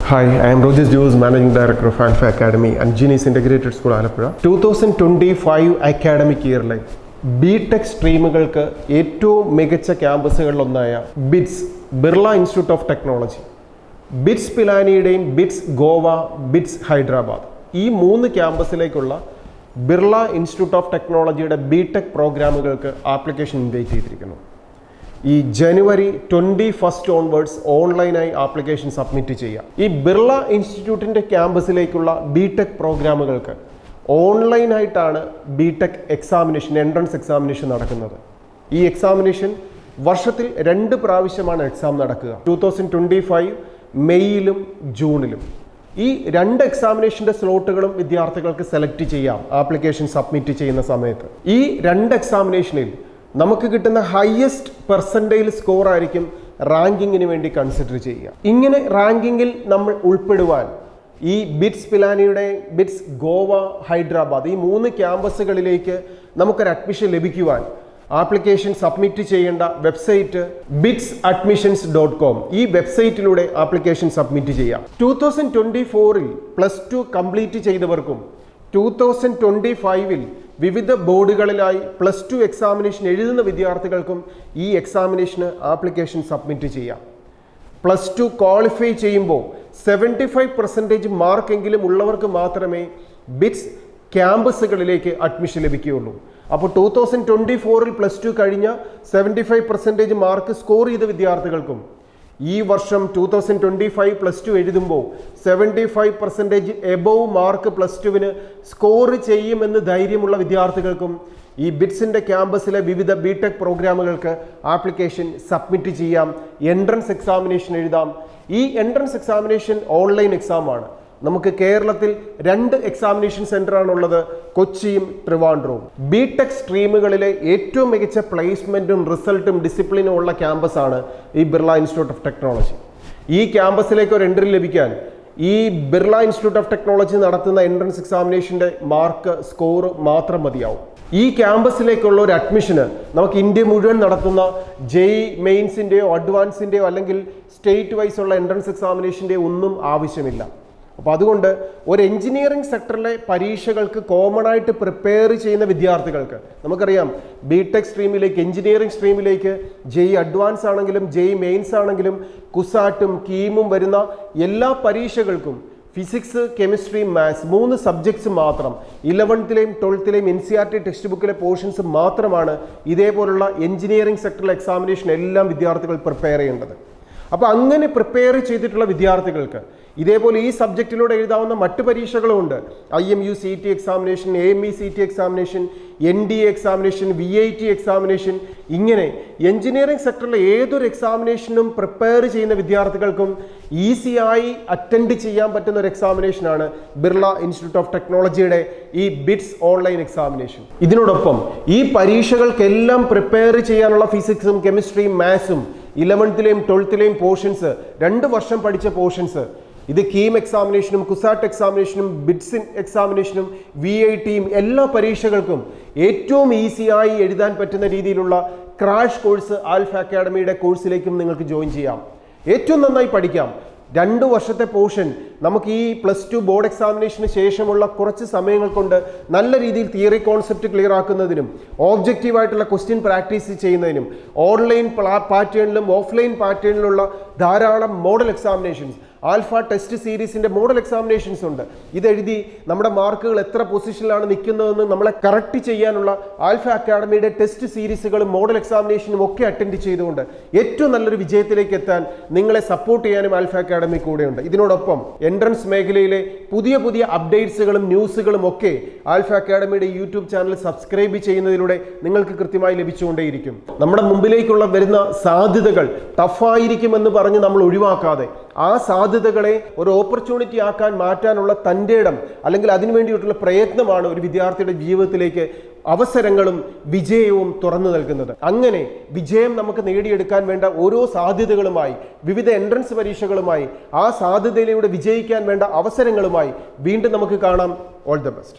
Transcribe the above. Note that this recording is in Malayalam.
Hi, I am Rojas Jose, Managing Director of Alpha Academy and Genius Integrated School, Alappuzha. 2025 academic year BTech സ്ട്രീമുകൾക്ക് ഏറ്റവും മികച്ച ക്യാമ്പസുകളിലൊന്നായ Birla Institute of Technology, BITS പിലാനിയുടെയും ബിറ്റ്സ് ഗോവ, ബിറ്റ്സ് ഹൈദരാബാദ്, ഈ 3 ക്യാമ്പസിലേക്കുള്ള ബിർള ഇൻസ്റ്റിറ്റ്യൂട്ട് ഓഫ് ടെക്നോളജിയുടെ ബിടെക് പ്രോഗ്രാമുകൾക്ക് ആപ്ലിക്കേഷൻ ഇൻവൈറ്റ് ചെയ്തിരിക്കുന്നു. ഈ ജനുവരി 21 ഓൺവേർഡ്സ് ഓൺലൈനായി ആപ്ലിക്കേഷൻ സബ്മിറ്റ് ചെയ്യാം. ഈ ബിർള ഇൻസ്റ്റിറ്റ്യൂട്ടിൻ്റെ ക്യാമ്പസിലേക്കുള്ള ബിടെക് പ്രോഗ്രാമുകൾക്ക് ഓൺലൈനായിട്ടാണ് ബിടെക് എക്സാമിനേഷൻ, എൻട്രൻസ് എക്സാമിനേഷൻ നടക്കുന്നത്. ഈ എക്സാമിനേഷൻ വർഷത്തിൽ 2 പ്രാവശ്യമാണ് എക്സാം നടക്കുക. 2025 മെയ്യിലും ജൂണിലും. ഈ 2 എക്സാമിനേഷൻ്റെ സ്ലോട്ടുകളും വിദ്യാർത്ഥികൾക്ക് സെലക്ട് ചെയ്യാം ആപ്ലിക്കേഷൻ സബ്മിറ്റ് ചെയ്യുന്ന സമയത്ത്. ഈ 2 എക്സാമിനേഷനിൽ നമുക്ക് കിട്ടുന്ന ഹയസ്റ്റ് പെർസെൻറ്റേജ് സ്കോർ ആയിരിക്കും റാങ്കിങ്ങിന് വേണ്ടി കൺസിഡർ ചെയ്യുക. ഇങ്ങനെ റാങ്കിങ്ങിൽ നമ്മൾ ഉൾപ്പെടുവാൻ ഈ ബിറ്റ്സ് പിലാനിയുടെ ബിറ്റ്സ് ഗോവ, ഹൈദരാബാദ്, ഈ 3 ക്യാമ്പസുകളിലേക്ക് നമുക്കൊരു അഡ്മിഷൻ ലഭിക്കുവാൻ ആപ്ലിക്കേഷൻ സബ്മിറ്റ് ചെയ്യേണ്ട വെബ്സൈറ്റ് bitsadmissions.com. ഈ വെബ്സൈറ്റിലൂടെ ആപ്ലിക്കേഷൻ സബ്മിറ്റ് ചെയ്യാം. 2024 +2 കംപ്ലീറ്റ് ചെയ്തവർക്കും 2025 വിവിധ ബോർഡുകളിലായി +2 എക്സാമിനേഷൻ എഴുതുന്ന വിദ്യാർത്ഥികൾക്കും ഈ എക്സാമിനേഷന് ആപ്ലിക്കേഷൻ സബ്മിറ്റ് ചെയ്യാം. +2 ക്വാളിഫൈ ചെയ്യുമ്പോൾ 75% മാർക്കെങ്കിലും ഉള്ളവർക്ക് മാത്രമേ ബിറ്റ്സ് ക്യാമ്പസുകളിലേക്ക് അഡ്മിഷൻ ലഭിക്കുകയുള്ളൂ. അപ്പോൾ 2024 +2 കഴിഞ്ഞ 75% മാർക്ക് സ്കോർ ചെയ്ത വിദ്യാർത്ഥികൾക്കും ഈ വർഷം 2025 +2 എഴുതുമ്പോൾ 75% എബോവ് മാർക്ക് +2വിന് സ്കോർ ചെയ്യുമെന്ന് ധൈര്യമുള്ള വിദ്യാർത്ഥികൾക്കും ഈ ബിറ്റ്സിൻ്റെ ക്യാമ്പസിലെ വിവിധ ബിടെക് പ്രോഗ്രാമുകൾക്ക് ആപ്ലിക്കേഷൻ സബ്മിറ്റ് ചെയ്യാം. എൻട്രൻസ് എക്സാമിനേഷൻ എഴുതാം. ഈ എൻട്രൻസ് എക്സാമിനേഷൻ ഓൺലൈൻ എക്സാമാണ്. നമുക്ക് കേരളത്തിൽ 2 എക്സാമിനേഷൻ സെൻ്ററാണുള്ളത്, കൊച്ചിയും ട്രിവാൻഡ്രവും. ബിടെക് സ്ട്രീമുകളിലെ ഏറ്റവും മികച്ച പ്ലേസ്മെൻറ്റും റിസൾട്ടും ഡിസിപ്ലിനും ഉള്ള ക്യാമ്പസാണ് ഈ ബിർള ഇൻസ്റ്റിറ്റ്യൂട്ട് ഓഫ് ടെക്നോളജി. ഈ ക്യാമ്പസിലേക്ക് ഒരു എൻട്രി ലഭിക്കാൻ ഈ ബിർള ഇൻസ്റ്റിറ്റ്യൂട്ട് ഓഫ് ടെക്നോളജി നടത്തുന്ന എൻട്രൻസ് എക്സാമിനേഷൻ്റെ മാർക്ക് സ്കോർ മാത്രം മതിയാവും. ഈ ക്യാമ്പസിലേക്കുള്ള ഒരു അഡ്മിഷന് നമുക്ക് ഇന്ത്യ മുഴുവൻ നടത്തുന്ന JEE മെയിൻസിൻ്റെയോ അഡ്വാൻസിൻ്റെയോ അല്ലെങ്കിൽ സ്റ്റേറ്റ് വൈസ് ഉള്ള എൻട്രൻസ് എക്സാമിനേഷൻ്റെയോ ഒന്നും ആവശ്യമില്ല. അപ്പോൾ അതുകൊണ്ട് ഒരു എഞ്ചിനീയറിംഗ് സെക്ടറിലെ പരീക്ഷകൾക്ക് കോമൺ ആയിട്ട് പ്രിപ്പയർ ചെയ്യുന്ന വിദ്യാർത്ഥികൾക്ക്, നമുക്കറിയാം ബിടെക് സ്ട്രീമിലേക്ക്, എഞ്ചിനീയറിംഗ് സ്ട്രീമിലേക്ക് JEE അഡ്വാൻസ് ആണെങ്കിലും JEE മെയിൻസ് ആണെങ്കിലും കുസാറ്റും കീമും വരുന്ന എല്ലാ പരീക്ഷകൾക്കും ഫിസിക്സ്, കെമിസ്ട്രി, മാത്സ് 3 സബ്ജക്ട്സ് മാത്രം, 11ലെയും 12ലെയും NCERT ടെക്സ്റ്റ് ബുക്കിലെ പോർഷൻസ് മാത്രമാണ് ഇതേപോലുള്ള എഞ്ചിനീയറിംഗ് സെക്ടറിലെ എക്സാമിനേഷൻ എല്ലാം വിദ്യാർത്ഥികൾ പ്രിപ്പയർ ചെയ്യേണ്ടത്. അപ്പോൾ അങ്ങനെ പ്രിപ്പയർ ചെയ്തിട്ടുള്ള വിദ്യാർത്ഥികൾക്ക് ഇതേപോലെ ഈ സബ്ജക്റ്റിലൂടെ എഴുതാവുന്ന മറ്റ് പരീക്ഷകളുമുണ്ട്. IMU CET examination, AME CET examination, NDA examination, VIT examination, ഇങ്ങനെ എഞ്ചിനീയറിംഗ് സെക്ടറിലെ ഏതൊരു എക്സാമിനേഷനും പ്രിപ്പയർ ചെയ്യുന്ന വിദ്യാർത്ഥികൾക്കും ഈസിയായി അറ്റൻഡ് ചെയ്യാൻ പറ്റുന്ന ഒരു എക്സാമിനേഷനാണ് ബിർള ഇൻസ്റ്റിറ്റ്യൂട്ട് ഓഫ് ടെക്നോളജിയുടെ ഈ ബിറ്റ്സ് ഓൺലൈൻ എക്സാമിനേഷൻ. ഇതിനോടൊപ്പം ഈ പരീക്ഷകൾക്കെല്ലാം പ്രിപ്പയർ ചെയ്യാനുള്ള ഫിസിക്സും കെമിസ്ട്രിയും മാത്സും 11ലെയും 12ലെയും പോർഷൻസ്, 2 വർഷം പഠിച്ച പോർഷൻസ്, ഇത് കീം എക്സാമിനേഷനും കുസാറ്റ് എക്സാമിനേഷനും ബിറ്റ്സിൻ എക്സാമിനേഷനും VITയും എല്ലാ പരീക്ഷകൾക്കും ഏറ്റവും ഈസിയായി എഴുതാൻ പറ്റുന്ന രീതിയിലുള്ള ക്രാഷ് കോഴ്സ് ആൽഫ അക്കാഡമിയുടെ കോഴ്സിലേക്കും നിങ്ങൾക്ക് ജോയിൻ ചെയ്യാം. ഏറ്റവും നന്നായി പഠിക്കാം. 2 വർഷത്തെ പോർഷൻ നമുക്ക് ഈ +2 ബോർഡ് എക്സാമിനേഷന് ശേഷമുള്ള കുറച്ച് സമയങ്ങൾ കൊണ്ട് നല്ല രീതിയിൽ തിയറി കോൺസെപ്റ്റ് ക്ലിയർ ആക്കുന്നതിനും ഓബ്ജക്റ്റീവായിട്ടുള്ള ക്വസ്റ്റ്യൻ പ്രാക്ടീസ് ചെയ്യുന്നതിനും ഓൺലൈൻ പാറ്റേണിലും ഓഫ്ലൈൻ പാറ്റേണിലുള്ള ധാരാളം മോഡൽ എക്സാമിനേഷൻസ്, ആൽഫ ടെസ്റ്റ് സീരീസിൻ്റെ മോഡൽ എക്സാമിനേഷൻസ് ഉണ്ട്. ഇതെഴുതി നമ്മുടെ മാർക്കുകൾ എത്ര പൊസിഷനിലാണ് നിൽക്കുന്നതെന്ന് നമ്മളെ കറക്റ്റ് ചെയ്യാനുള്ള ആൽഫ അക്കാഡമിയുടെ ടെസ്റ്റ് സീരീസുകളും മോഡൽ എക്സാമിനേഷനും ഒക്കെ അറ്റൻഡ് ചെയ്തുകൊണ്ട് ഏറ്റവും നല്ലൊരു വിജയത്തിലേക്ക് എത്താൻ നിങ്ങളെ സപ്പോർട്ട് ചെയ്യാനും ആൽഫ അക്കാഡമി കൂടെയുണ്ട്. ഇതിനോടൊപ്പം എൻട്രൻസ് മേഖലയിലെ പുതിയ അപ്ഡേറ്റ്സുകളും ന്യൂസുകളും ഒക്കെ ആൽഫ അക്കാഡമിയുടെ യൂട്യൂബ് ചാനൽ സബ്സ്ക്രൈബ് ചെയ്യുന്നതിലൂടെ നിങ്ങൾക്ക് കൃത്യമായി ലഭിച്ചുകൊണ്ടേയിരിക്കും. നമ്മുടെ മുമ്പിലേക്കുള്ള വരുന്ന സാധ്യതകൾ ടഫായിരിക്കുമെന്ന് പറഞ്ഞ് നമ്മൾ ഒഴിവാക്കാതെ ആ സാധ്യതകളെ ഒരു ഓപ്പർച്യൂണിറ്റി ആക്കാൻ മാറ്റാനുള്ള തൻ്റെ ഇടം അല്ലെങ്കിൽ അതിനുവേണ്ടിയിട്ടുള്ള പ്രയത്നമാണ് ഒരു വിദ്യാർത്ഥിയുടെ ജീവിതത്തിലേക്ക് അവസരങ്ങളും വിജയവും തുറന്നു നൽകുന്നത്. അങ്ങനെ വിജയം നമുക്ക് നേടിയെടുക്കാൻ വേണ്ട ഓരോ സാധ്യതകളുമായി, വിവിധ എൻട്രൻസ് പരീക്ഷകളുമായി, ആ സാധ്യതയിലൂടെ വിജയിക്കാൻ വേണ്ട അവസരങ്ങളുമായി വീണ്ടും നമുക്ക് കാണാം. All the best.